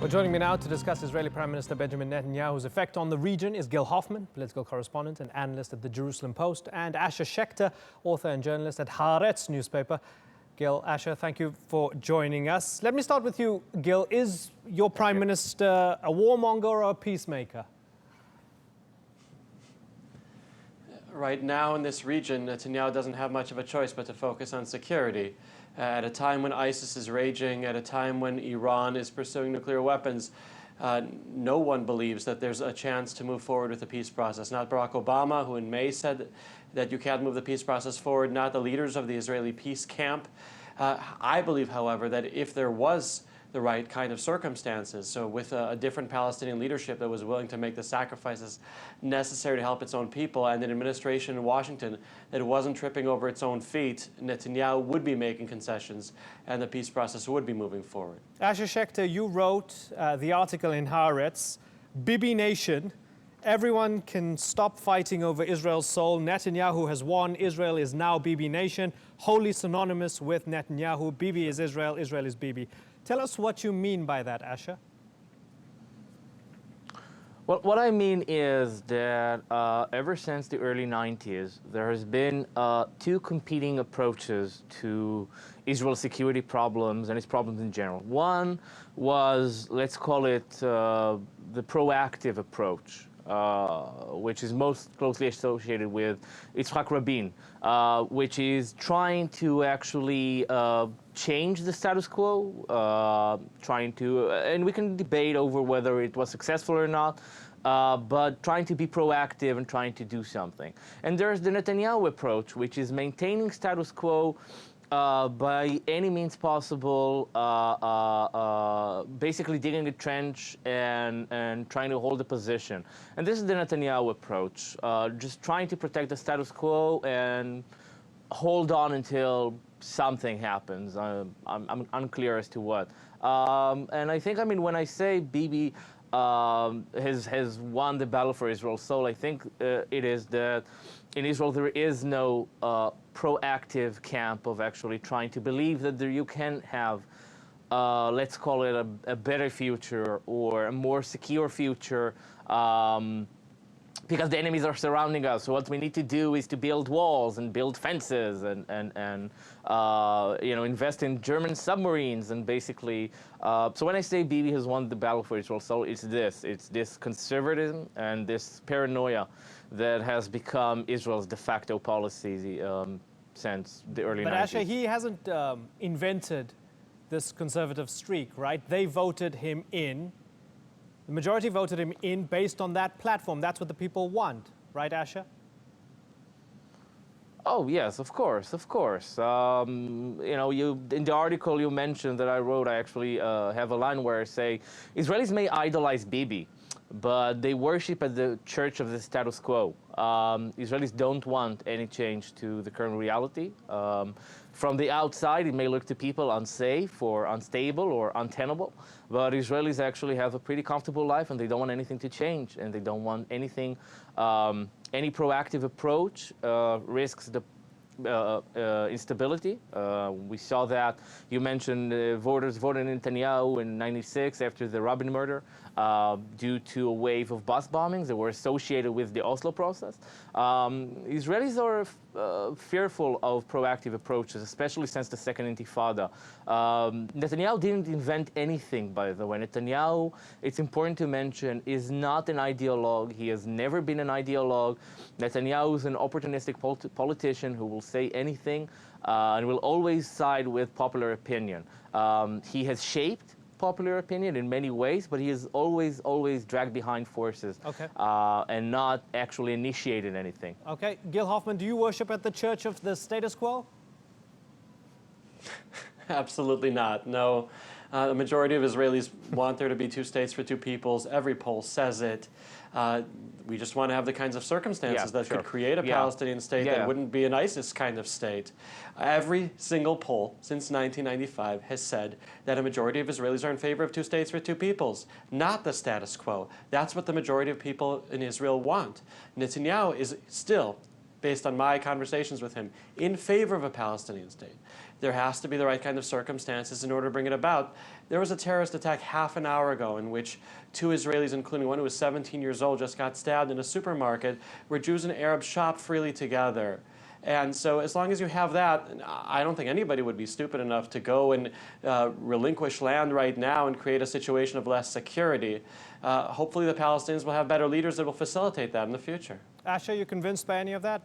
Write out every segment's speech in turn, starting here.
Well, joining me now to discuss Israeli Prime Minister Benjamin Netanyahu's effect on the region is Gil Hoffman, political correspondent and analyst at the Jerusalem Post, and Asher Schechter, author and journalist at Haaretz newspaper. Gil, Asher, thank you for joining us. Let me start with you, Gil. Is your Prime Minister a warmonger or a peacemaker? Right now in this region, Netanyahu doesn't have much of a choice but to focus on security. At a time when ISIS is raging, at a time when Iran is pursuing nuclear weapons, no one believes that there's a chance to move forward with the peace process. Not Barack Obama, who in May said that you can't move the peace process forward, not the leaders of the Israeli peace camp. I believe, however, that if there was the right kind of circumstances, so with a different Palestinian leadership that was willing to make the sacrifices necessary to help its own people, and an administration in Washington that wasn't tripping over its own feet, Netanyahu would be making concessions and the peace process would be moving forward. Asher Schechter, you wrote the article in Haaretz, Bibi Nation. Everyone can stop fighting over Israel's soul. Netanyahu has won. Israel is now Bibi Nation, wholly synonymous with Netanyahu. Bibi is Israel, Israel is Bibi. Tell us what you mean by that, Asher. Well, what I mean is that ever since the early 90s, there has been two competing approaches to Israel's security problems and its problems in general. One was, let's call it the proactive approach, which is most closely associated with Yitzhak Rabin, which is trying to actually change the status quo, and we can debate over whether it was successful or not, but trying to be proactive and trying to do something. And there's the Netanyahu approach, which is maintaining status quo by any means possible, basically digging a trench and trying to hold a position. And this is the Netanyahu approach, just trying to protect the status quo and hold on until something happens. I'm unclear as to what. And I think, when I say Bibi has won the battle for Israel's soul, I think it is that in Israel there is no proactive camp of actually trying to believe that you can have, let's call it a better future or a more secure future, because the enemies are surrounding us. So what we need to do is to build walls and build fences and invest in German submarines and basically. So when I say Bibi has won the battle for Israel's soul, it's this conservatism and this paranoia that has become Israel's de facto policy since the early 90s. But Asher, he hasn't invented this conservative streak, right? They voted him in. The majority voted him in based on that platform. That's what the people want, right, Asher? Oh, yes, of course, of course. In the article you mentioned that I wrote, I actually have a line where I say, Israelis may idolize Bibi, but they worship at the church of the status quo. Israelis don't want any change to the current reality. From the outside, it may look to people unsafe or unstable or untenable, but Israelis actually have a pretty comfortable life and they don't want anything to change, and they don't want anything, any proactive approach risks the instability. We saw that. You mentioned voters voted Netanyahu in '96 after the Rabin murder due to a wave of bus bombings that were associated with the Oslo process. Israelis are fearful of proactive approaches, especially since the Second Intifada. Netanyahu didn't invent anything, by the way. Netanyahu, it's important to mention, is not an ideologue. He has never been an ideologue. Netanyahu is an opportunistic politician who will say anything and will always side with popular opinion. He has shaped popular opinion in many ways, but he is always dragged behind forces, and not actually initiated anything. Okay, Gil Hoffman, do you worship at the church of the status quo? Absolutely not, no. The majority of Israelis want there to be two states for two peoples. Every poll says it. We just want to have the kinds of circumstances that could create a Palestinian state that wouldn't be an ISIS kind of state. Every single poll since 1995 has said that a majority of Israelis are in favor of two states for two peoples, not the status quo. That's what the majority of people in Israel want. Netanyahu is still, based on my conversations with him, in favor of a Palestinian state. There has to be the right kind of circumstances in order to bring it about. There was a terrorist attack half an hour ago in which 2 Israelis, including one who was 17 years old, just got stabbed in a supermarket where Jews and Arabs shop freely together. And so as long as you have that, I don't think anybody would be stupid enough to go and relinquish land right now and create a situation of less security. Hopefully the Palestinians will have better leaders that will facilitate that in the future. Asher, you convinced by any of that?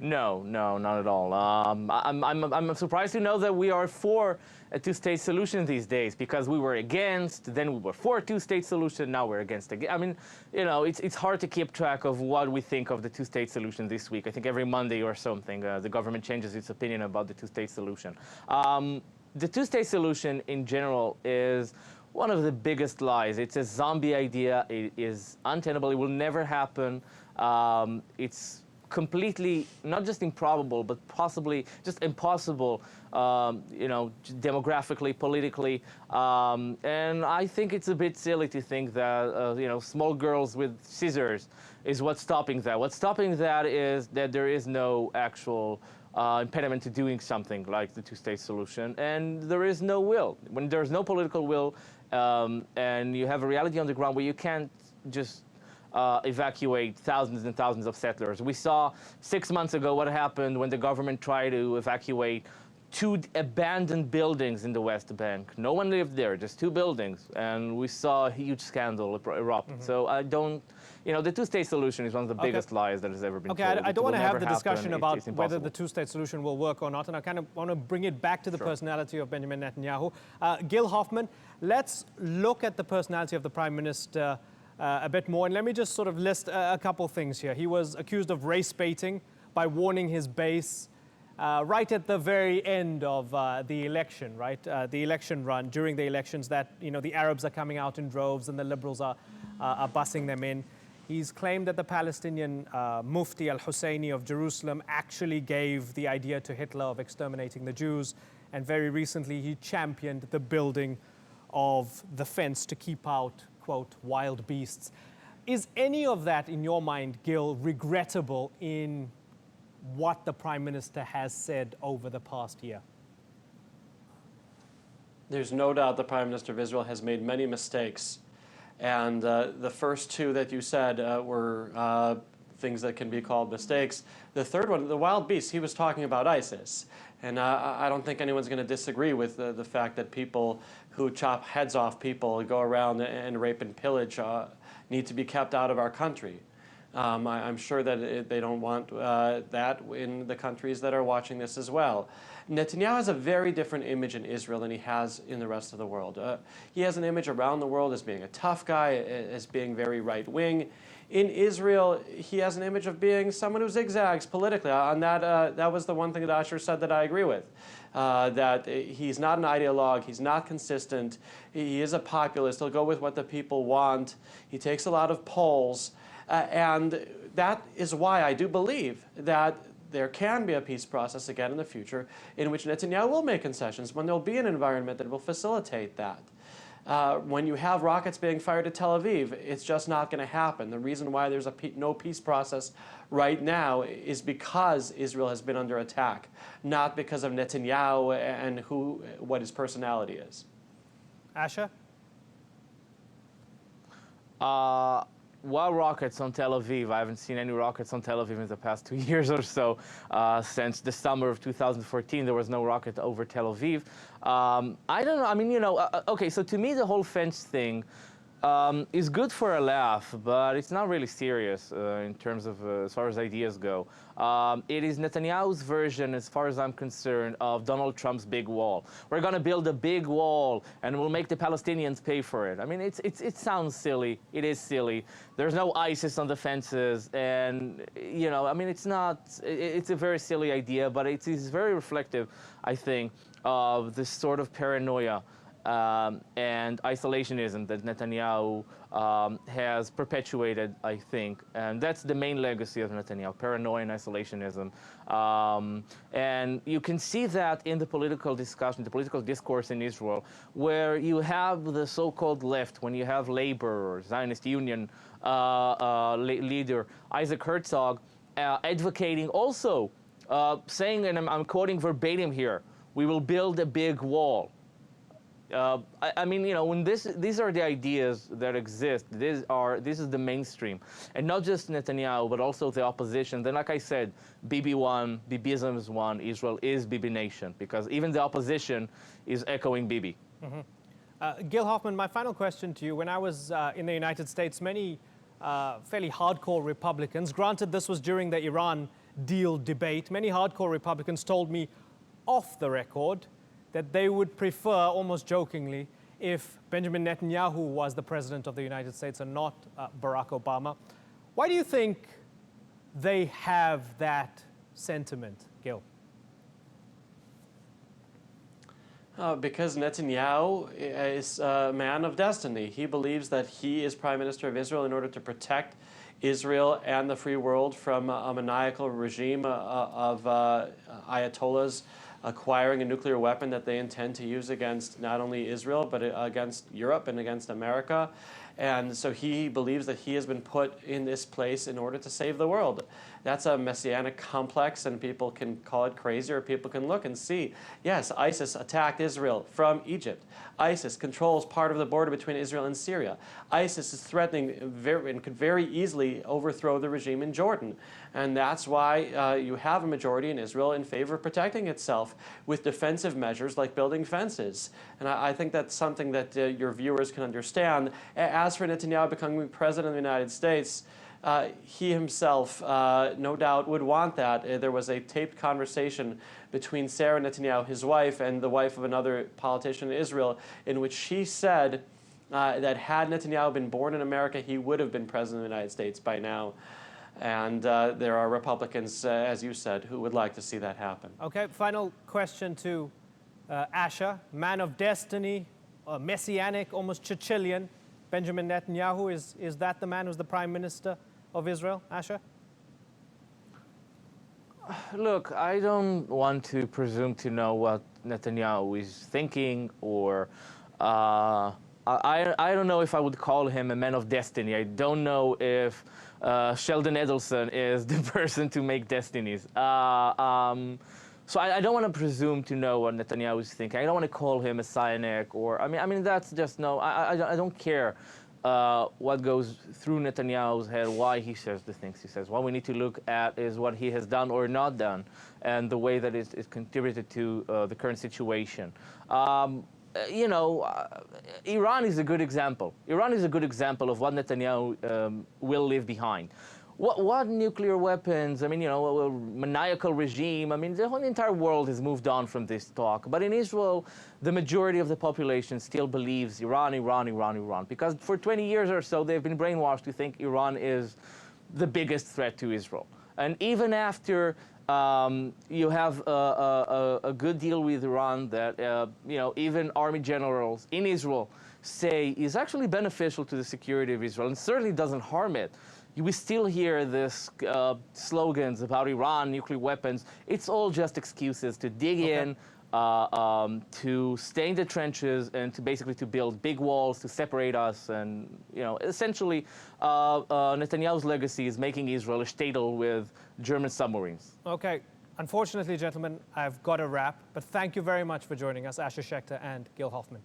No, not at all. I'm surprised to know that we are for a two-state solution these days, because we were against, then we were for a two-state solution, now we're against again. I mean, you know, it's hard to keep track of what we think of the two-state solution this week. I think every Monday or something, the government changes its opinion about the two-state solution. The two-state solution in general is one of the biggest lies. It's a zombie idea. It is untenable. It will never happen. It's completely not just improbable, but possibly just impossible, you know, demographically, politically. And I think it's a bit silly to think that, you know, small girls with scissors is what's stopping that. What's stopping that is that there is no actual impediment to doing something like the two-state solution, and there is no will. When there's no political will, and you have a reality on the ground where you can't just evacuate thousands and thousands of settlers. We saw 6 months ago what happened when the government tried to evacuate 2 abandoned buildings in the West Bank. No one lived there, just 2 buildings, and we saw a huge scandal erupt. So I don't, you know, the two-state solution is one of the biggest lies that has ever been told. I don't want to have the discussion about it's whether the two-state solution will work or not, and I kind of want to bring it back to the personality of Benjamin Netanyahu. Gil Hoffman, let's look at the personality of the Prime Minister a bit more, and let me just sort of list a couple things here. He was accused of race baiting by warning his base right at the very end of the election, right? The election run, during the elections, that, you know, the Arabs are coming out in droves and the liberals are bussing them in. He's claimed that the Palestinian Mufti al-Husseini of Jerusalem actually gave the idea to Hitler of exterminating the Jews, and very recently he championed the building of the fence to keep out, quote, wild beasts. Is any of that, in your mind, Gil, regrettable in what the Prime Minister has said over the past year? There's no doubt the Prime Minister of Israel has made many mistakes. And the first 2 that you said were things that can be called mistakes. The third one, the wild beasts, he was talking about ISIS. And I don't think anyone's going to disagree with the fact that people who chop heads off people, go around and rape and pillage, need to be kept out of our country. I'm sure that they don't want that in the countries that are watching this as well. Netanyahu has a very different image in Israel than he has in the rest of the world. He has an image around the world as being a tough guy, as being very right-wing. In Israel, he has an image of being someone who zigzags politically. On that, that was the one thing that Asher said that I agree with. That he's not an ideologue, he's not consistent, he is a populist, he'll go with what the people want, he takes a lot of polls, and that is why I do believe that there can be a peace process again in the future in which Netanyahu will make concessions, when there'll be an environment that will facilitate that. When you have rockets being fired at Tel Aviv, it's just not going to happen. The reason why there's no peace process right now is because Israel has been under attack, not because of Netanyahu and what his personality is. Asher? Well, rockets on Tel Aviv. I haven't seen any rockets on Tel Aviv in the past 2 years or so. Since the summer of 2014, there was no rocket over Tel Aviv. I don't know. I mean, you know, okay, so to me, the whole fence thing is good for a laugh, but it's not really serious in terms of as far as ideas go. It is Netanyahu's version, as far as I'm concerned, of Donald Trump's big wall. We're going to build a big wall, and we'll make the Palestinians pay for it. I mean, it sounds silly. It is silly. There's no ISIS on the fences, and, you know, I mean, it's a very silly idea, but it is very reflective, I think, of this sort of paranoia and isolationism that Netanyahu has perpetuated, I think. And that's the main legacy of Netanyahu, paranoia and isolationism. And you can see that in the political discussion, the political discourse in Israel, where you have the so-called left, when you have Labor or Zionist Union leader Isaac Herzog advocating also saying, and I'm quoting verbatim here, we will build a big wall. I mean, you know, when these are the ideas that exist, this is the mainstream, and not just Netanyahu, but also the opposition. Then, like I said, Bibi won, Bibism is won, Israel is Bibi nation, because even the opposition is echoing Bibi. Mm-hmm. Gil Hoffman, my final question to you. When I was in the United States, many fairly hardcore Republicans, granted this was during the Iran deal debate, many hardcore Republicans told me off the record that they would prefer, almost jokingly, if Benjamin Netanyahu was the president of the United States and not Barack Obama. Why do you think they have that sentiment, Gil? Because Netanyahu is a man of destiny. He believes that he is Prime Minister of Israel in order to protect Israel and the free world from a maniacal regime of Ayatollahs acquiring a nuclear weapon that they intend to use against not only Israel, but against Europe and against America. And so he believes that he has been put in this place in order to save the world. That's a messianic complex, and people can call it crazy, or people can look and see, yes, ISIS attacked Israel from Egypt. ISIS controls part of the border between Israel and Syria. ISIS is threatening and could very easily overthrow the regime in Jordan. And that's why you have a majority in Israel in favor of protecting itself with defensive measures like building fences. And I think that's something that your viewers can understand. As for Netanyahu becoming president of the United States, he himself, no doubt, would want that. There was a taped conversation between Sarah Netanyahu, his wife, and the wife of another politician in Israel, in which she said that had Netanyahu been born in America, he would have been president of the United States by now. And there are Republicans, as you said, who would like to see that happen. Okay, final question to Asher, man of destiny, messianic, almost Churchillian. Benjamin Netanyahu, is that the man who's the Prime Minister of Israel, Asher? Look, I don't want to presume to know what Netanyahu is thinking, or I don't know if I would call him a man of destiny. I don't know if Sheldon Adelson is the person to make destinies. So I don't want to presume to know what Netanyahu is thinking. I don't want to call him a messianic, or I mean that's just no. I don't care what goes through Netanyahu's head, why he says the things he says. What we need to look at is what he has done or not done, and the way that it contributed to the current situation. You know, Iran is a good example. Iran is a good example of what Netanyahu will leave behind. What nuclear weapons? I mean, you know, a maniacal regime. I mean, the whole entire world has moved on from this talk. But in Israel, the majority of the population still believes Iran, Iran, Iran, Iran. Because for 20 years or so, they've been brainwashed to think Iran is the biggest threat to Israel. And even after you have a good deal with Iran that, you know, even army generals in Israel say is actually beneficial to the security of Israel and certainly doesn't harm it. We still hear this slogans about Iran, nuclear weapons. It's all just excuses to dig in, to stay in the trenches, and to basically to build big walls to separate us. And, you know, essentially, Netanyahu's legacy is making Israel a shtetl with German submarines. Okay. Unfortunately, gentlemen, I've got to wrap. But thank you very much for joining us, Asher Schechter and Gil Hoffman.